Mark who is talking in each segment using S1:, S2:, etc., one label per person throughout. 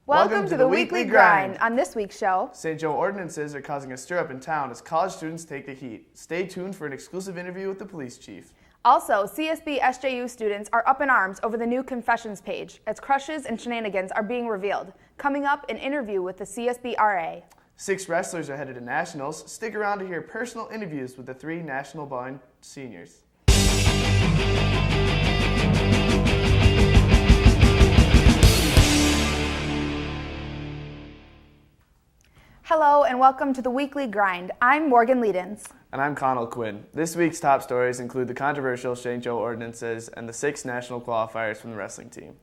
S1: Welcome to the Weekly Grind. On this week's show,
S2: St. Joe ordinances are causing a stir up in town as college students take the heat. Stay tuned for an exclusive interview with the police chief.
S1: Also, CSB SJU students are up in arms over the new confessions page as crushes and shenanigans are being revealed. Coming up, an interview with the CSB RA.
S2: 6 wrestlers are headed to nationals. Stick around to hear personal interviews with the 3 national bound seniors.
S1: Hello and welcome to the Weekly Grind. I'm Morgan Leedens.
S2: And I'm Connell Quinn. This week's top stories include the controversial St. Joe ordinances and the 6 national qualifiers from the wrestling team.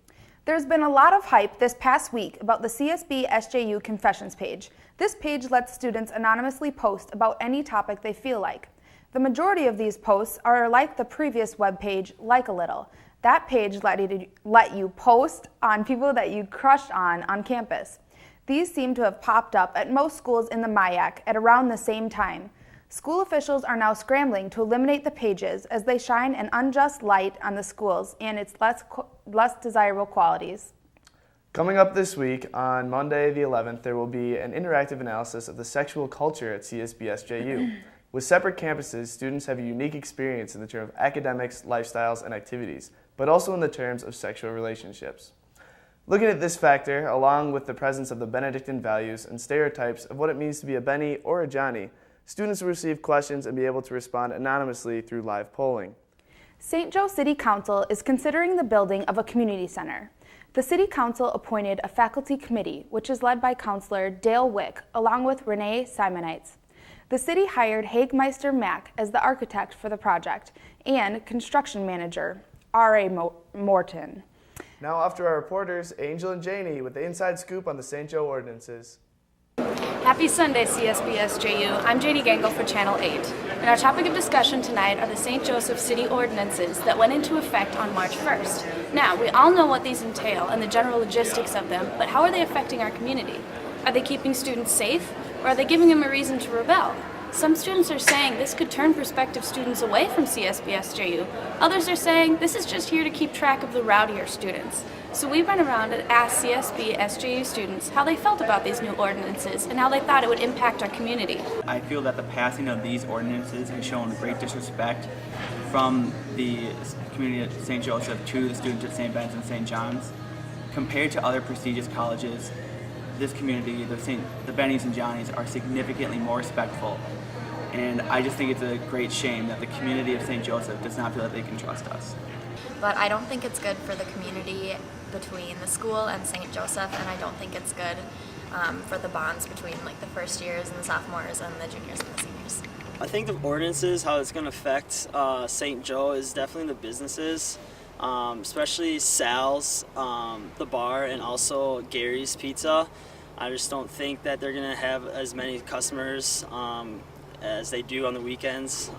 S1: There's been a lot of hype this past week about the CSB SJU confessions page. This page lets students anonymously post about any topic they feel like. The majority of these posts are like the previous webpage, Like a Little. That page let you post on people that you crushed on campus. These seem to have popped up at most schools in the MIAC at around the same time. School officials are now scrambling to eliminate the pages as they shine an unjust light on the schools and its less desirable qualities.
S2: Coming up this week, on Monday the 11th, there will be an interactive analysis of the sexual culture at CSB SJU. With separate campuses, students have a unique experience in the term of academics, lifestyles, and activities, but also in the terms of sexual relationships. Looking at this factor, along with the presence of the Benedictine values and stereotypes of what it means to be a Benny or a Johnny, students will receive questions and be able to respond anonymously through live polling.
S1: St. Joe City Council is considering the building of a community center. The City Council appointed a faculty committee, which is led by Counselor Dale Wick, along with Renee Simonites. The city hired Hagmeister Mack as the architect for the project and construction manager, R.A. Morton.
S2: Now off to our reporters, Angel and Janie, with the inside scoop on the St. Joe ordinances.
S3: Happy Sunday, CSB SJU. I'm Janie Gangle for Channel 8. And our topic of discussion tonight are the St. Joseph City ordinances that went into effect on March 1st. Now, we all know what these entail and the general logistics of them, but how are they affecting our community? Are they keeping students safe, or are they giving them a reason to rebel? Some students are saying this could turn prospective students away from CSB SJU. Others are saying this is just here to keep track of the rowdier students. So we went around and asked CSB SJU students how they felt about these new ordinances and how they thought it would impact our community.
S4: I feel that the passing of these ordinances has shown great disrespect from the community at St. Joseph to the students at St. Ben's and St. John's. Compared to other prestigious colleges, this community, the Bennies and Johnnies, are significantly more respectful. And I just think it's a great shame that the community of St. Joseph does not feel that they can trust us.
S5: But I don't think it's good for the community between the school and St. Joseph, and I don't think it's good for the bonds between like the first years and the sophomores and the juniors and the seniors.
S6: I think the ordinances, how it's going to affect St. Joe is definitely the businesses, especially Sal's, the bar, and also Gary's Pizza. I just don't think that they're going to have as many customers as they do on the weekends,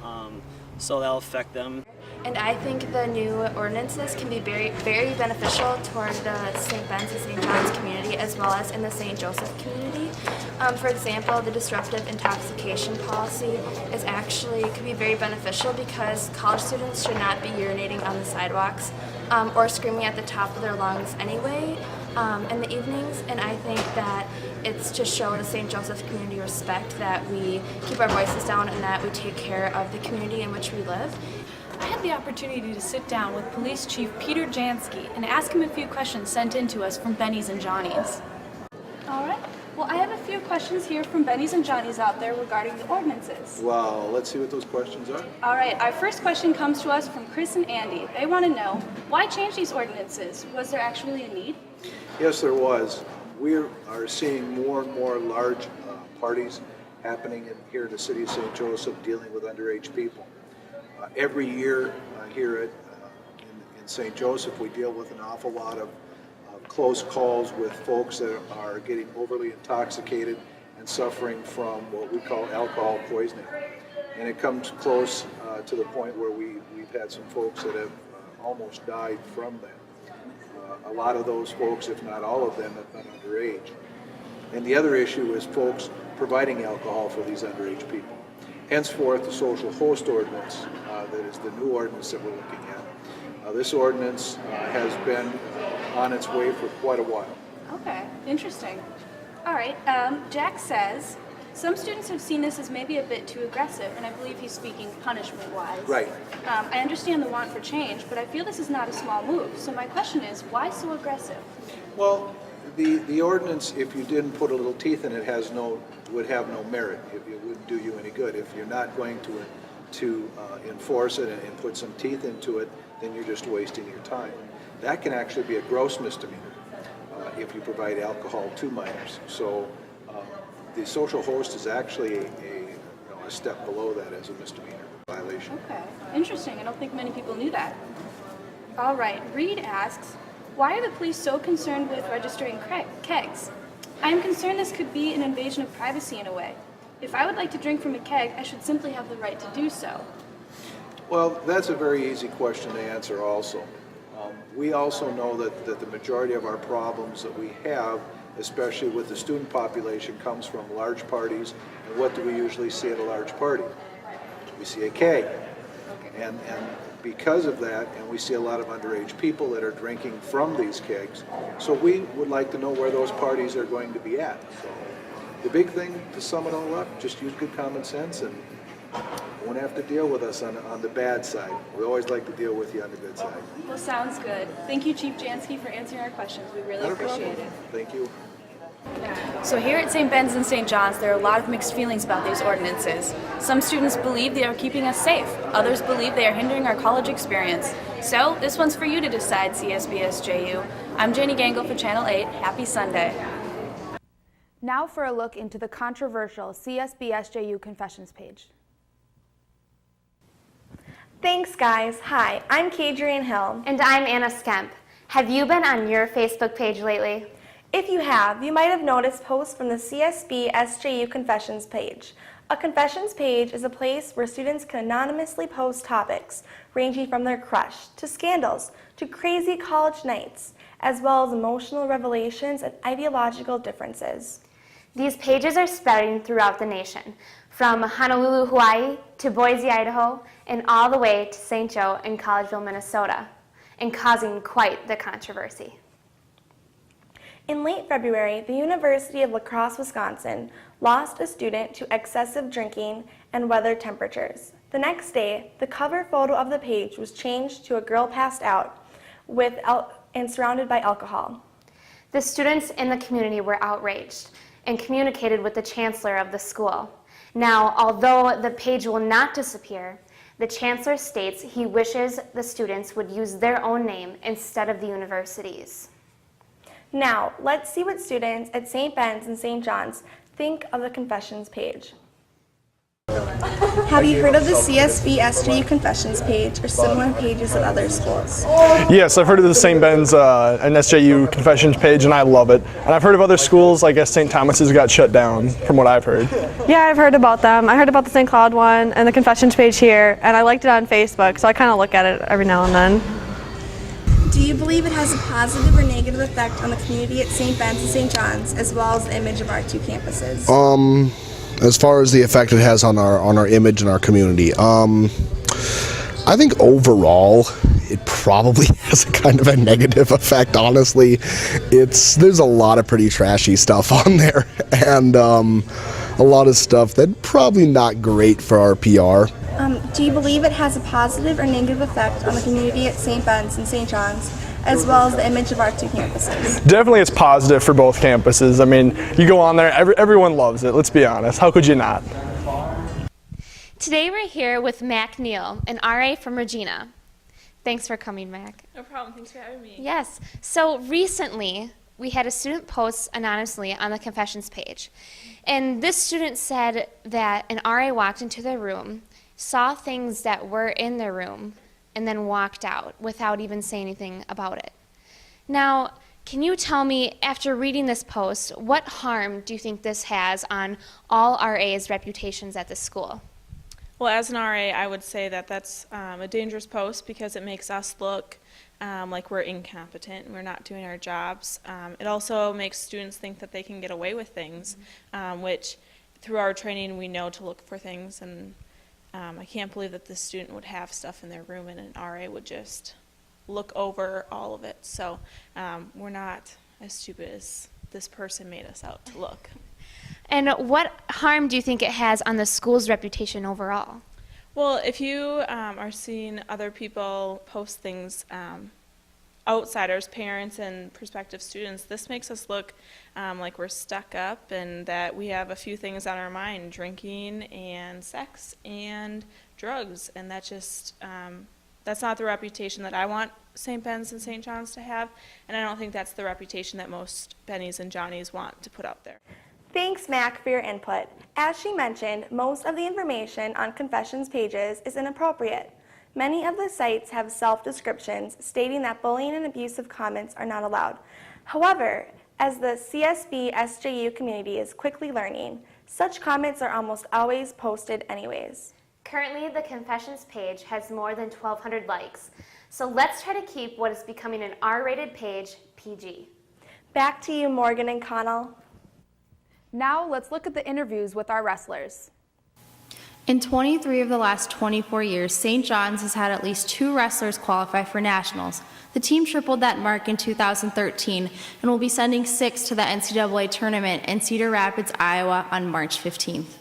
S6: so that'll affect them.
S3: And I think the new ordinances can be very, very beneficial toward the St. Ben's and St. John's community as well as in the St. Joseph community. For example, the disruptive intoxication policy could be very beneficial because college students should not be urinating on the sidewalks or screaming at the top of their lungs anyway in the evenings. And I think that it's to show the St. Joseph community respect that we keep our voices down and that we take care of the community in which we live.
S7: I had the opportunity to sit down with Police Chief Peter Jansky and ask him a few questions sent in to us from Bennies and Johnnies. All right. Well, I have a few questions here from Bennies and Johnnies out there regarding the ordinances.
S8: Well, let's see what those questions are.
S7: All right. Our first question comes to us from Chris and Andy. They want to know, why change these ordinances? Was there actually a need?
S8: Yes, there was. We are seeing more and more large parties happening here in the city of St. Joseph dealing with underage people. Every year here in St. Joseph, we deal with an awful lot of close calls with folks that are getting overly intoxicated and suffering from what we call alcohol poisoning. And it comes close to the point where we've had some folks that have almost died from that. A lot of those folks, if not all of them, have been underage. And the other issue is folks providing alcohol for these underage people. Henceforth, the social host ordinance, that is the new ordinance that we're looking at. This ordinance has been on its way for quite a while.
S7: Okay, interesting. All right, Jack says, some students have seen this as maybe a bit too aggressive, and I believe he's speaking punishment-wise.
S8: Right.
S7: I understand the want for change, but I feel this is not a small move. So my question is, why so aggressive?
S8: Well, the ordinance, if you didn't put a little teeth in it, would have no merit. It wouldn't do you any good. If you're not going to enforce it and put some teeth into it, then you're just wasting your time. That can actually be a gross misdemeanor if you provide alcohol to minors. So the social host is actually a step below that as a misdemeanor violation.
S7: Okay, interesting. I don't think many people knew that. All right, Reed asks, why are the police so concerned with registering kegs? I am concerned this could be an invasion of privacy in a way. If I would like to drink from a keg, I should simply have the right to do so.
S8: Well, that's a very easy question to answer also. We also know that the majority of our problems that we have, especially with the student population, comes from large parties. And what do we usually see at a large party? We see a keg. And because of that, and we see a lot of underage people that are drinking from these kegs, so we would like to know where those parties are going to be at. So the big thing, to sum it all up, just use good common sense and you won't have to deal with us on the bad side. We always like to deal with you on the good side.
S7: Well, sounds good. Thank you, Chief Jansky, for answering our questions. We really appreciate it.
S8: Thank you.
S3: So here at St. Ben's and St. John's, there are a lot of mixed feelings about these ordinances. Some students believe they are keeping us safe. Others believe they are hindering our college experience. So this one's for you to decide, CSBSJU. I'm Jenny Gangle for Channel 8. Happy Sunday.
S1: Now for a look into the controversial CSBSJU confessions page.
S9: Thanks, guys. Hi, I'm Kadrian Hill.
S10: And I'm Anna Skemp. Have you been on your Facebook page lately?
S9: If you have, you might have noticed posts from the CSB SJU Confessions page. A confessions page is a place where students can anonymously post topics ranging from their crush to scandals to crazy college nights, as well as emotional revelations and ideological differences.
S10: These pages are spreading throughout the nation, from Honolulu, Hawaii to Boise, Idaho, and all the way to St. Joe and Collegeville, Minnesota, and causing quite the controversy.
S9: In late February, the University of La Crosse, Wisconsin, lost a student to excessive drinking and weather temperatures. The next day, the cover photo of the page was changed to a girl passed out and surrounded by alcohol.
S10: The students in the community were outraged and communicated with the chancellor of the school. Now, although the page will not disappear, the chancellor states he wishes the students would use their own name instead of the university's.
S9: Now, let's see what students at St. Ben's and St. John's think of the confessions page. Have you heard of the CSB SJU confessions page or similar pages at other schools?
S2: Yes, I've heard of the St. Ben's and SJU confessions page, and I love it. And I've heard of other schools, I guess St. Thomas's got shut down, from what I've heard.
S11: Yeah, I've heard about them. I heard about the St. Cloud one and the confessions page here, and I liked it on Facebook, so I kind of look at it every now and then.
S9: Do you believe it has a positive or negative effect on the community at St. Ben's and St. John's, as well as the image of our two campuses?
S12: As far as the effect it has on our image and our community, I think overall it probably has a kind of a negative effect. Honestly, there's a lot of pretty trashy stuff on there, and a lot of stuff that's probably not great for our PR.
S9: Do you believe it has a positive or negative effect on the community at St. Ben's and St. John's, as well as the image of our two campuses?
S2: Definitely it's positive for both campuses. I mean, you go on there, everyone loves it, let's be honest. How could you not?
S10: Today we're here with Mac Neal, an RA from Regina. Thanks for coming, Mac.
S13: No problem. Thanks for having me.
S10: Yes. So recently, we had a student post anonymously on the confessions page. And this student said that an RA walked into their room, saw things that were in their room, and then walked out without even saying anything about it. Now, can you tell me, after reading this post, what harm do you think this has on all RAs' reputations at the school?
S13: Well, as an RA, I would say that that's a dangerous post because it makes us look like we're incompetent and we're not doing our jobs. It also makes students think that they can get away with things, which through our training we know to look for things, and I can't believe that this student would have stuff in their room and an RA would just look over all of it. So we're not as stupid as this person made us out to look.
S10: And what harm do you think it has on the school's reputation overall?
S13: Well, if you are seeing other people post things, outsiders, parents, and prospective students, this makes us look like we're stuck up and that we have a few things on our mind, drinking and sex and drugs, and that just, that's not the reputation that I want St. Ben's and St. John's to have, and I don't think that's the reputation that most Bennies and Johnnies want to put out there.
S9: Thanks, Mac, for your input. As she mentioned, most of the information on confessions pages is inappropriate. Many of the sites have self-descriptions stating that bullying and abusive comments are not allowed. However, as the CSB SJU community is quickly learning, such comments are almost always posted anyways.
S10: Currently, the confessions page has more than 1,200 likes. So let's try to keep what is becoming an R-rated page PG.
S9: Back to you, Morgan and Connell.
S1: Now let's look at the interviews with our wrestlers.
S14: In 23 of the last 24 years, St. John's has had at least 2 wrestlers qualify for nationals. The team tripled that mark in 2013 and will be sending 6 to the NCAA tournament in Cedar Rapids, Iowa on March 15th.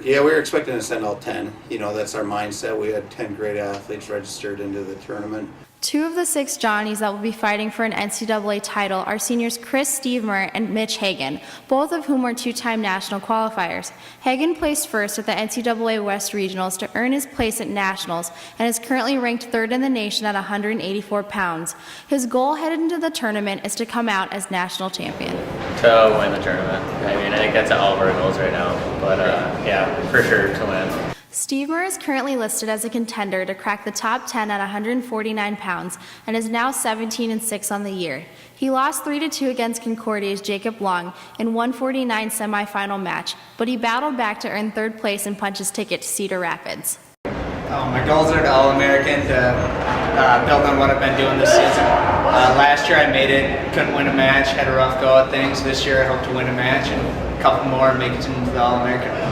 S15: Yeah, we were expecting to send all 10. You know, that's our mindset. We had 10 great athletes registered into the tournament.
S14: 2 of the 6 Johnnies that will be fighting for an NCAA title are seniors Chris Stevemer and Mitch Hagan, both of whom were 2-time national qualifiers. Hagan placed first at the NCAA West Regionals to earn his place at nationals and is currently ranked 3rd in the nation at 184 pounds. His goal headed into the tournament is to come out as national champion.
S16: To win the tournament. I mean, I think that's all of our goals right now, but yeah, for sure to win.
S14: Stevemer is currently listed as a contender to crack the top 10 at 149 pounds and is now 17-6 on the year. He lost 3-2 against Concordia's Jacob Long in 149 semifinal match, but he battled back to earn 3rd place and punch his ticket to Cedar Rapids.
S17: My goals are to All-American, to build on what I've been doing this season. Last year I made it, couldn't win a match, had a rough go at things. This year I hope to win a match and a couple more and make it into the All-American.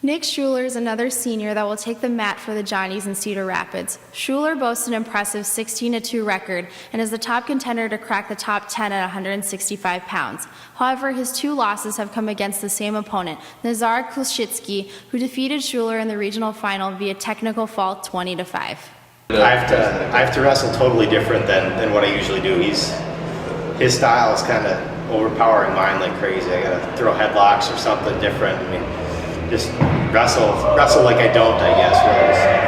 S14: Nick Schuler is another senior that will take the mat for the Johnnies in Cedar Rapids. Schuler boasts an impressive 16-2 record and is the top contender to crack the top 10 at 165 pounds. However, his 2 losses have come against the same opponent, Nazar Kulshitsky, who defeated Schuler in the regional final via technical fault 20-5.
S18: I have to wrestle totally different than what I usually do. His style is kind of overpowering mine like crazy. I gotta throw headlocks or something different. I mean, just wrestle like I don't, I guess,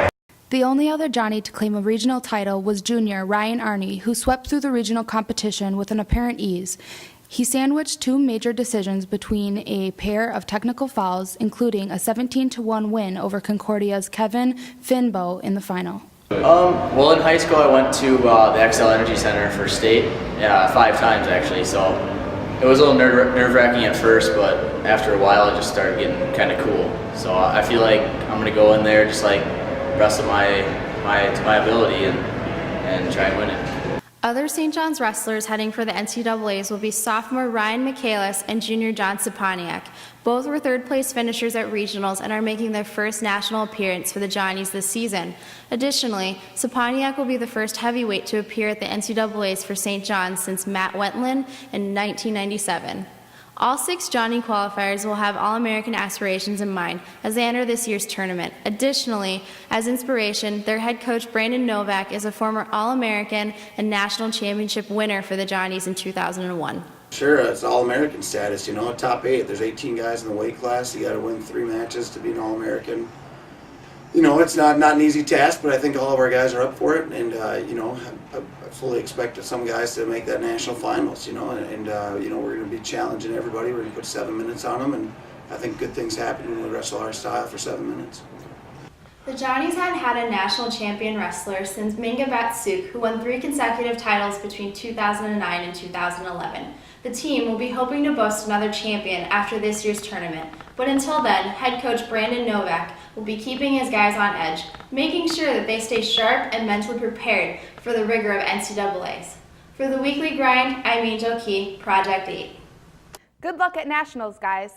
S18: really.
S1: The only other Johnny to claim a regional title was junior Ryan Arney, who swept through the regional competition with an apparent ease. He sandwiched 2 major decisions between a pair of technical fouls, including a 17-1 win over Concordia's Kevin Finbow in the final.
S16: Well, in high school I went to the XL Energy Center for state 5 times actually, so it was a little nerve-wracking at first, but after a while it just started getting kind of cool. So I feel like I'm going to go in there just like wrestle to my ability and try and win it.
S14: Other St. John's wrestlers heading for the NCAAs will be sophomore Ryan Michaelis and junior John Saponiak. Both were 3rd place finishers at regionals and are making their first national appearance for the Johnnies this season. Additionally, Saponiak will be the first heavyweight to appear at the NCAAs for St. John's since Matt Wentland in 1997. All 6 Johnny qualifiers will have All-American aspirations in mind as they enter this year's tournament. Additionally, as inspiration, their head coach Brandon Novak is a former All-American and national championship winner for the Johnnies in 2001.
S15: Sure, it's All-American status, you know, top 8. There's 18 guys in the weight class. You got to win 3 matches to be an All-American. You know, it's not an easy task, but I think all of our guys are up for it, and you know, I fully expect some guys to make that national finals. You know, and you know, we're going to be challenging everybody. We're going to put 7 minutes on them, and I think good things happen when we wrestle our style for 7 minutes.
S14: The Johnnies hadn't had a national champion wrestler since Minga Batsuk, who won 3 consecutive titles between 2009 and 2011. The team will be hoping to boast another champion after this year's tournament, but until then, head coach Brandon Novak will be keeping his guys on edge, making sure that they stay sharp and mentally prepared for the rigor of NCAAs. For the Weekly Grind, I'm Angel Key, Project 8.
S1: Good luck at nationals, guys.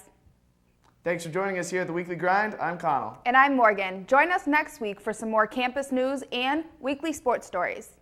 S2: Thanks for joining us here at the Weekly Grind. I'm Connell.
S1: And I'm Morgan. Join us next week for some more campus news and weekly sports stories.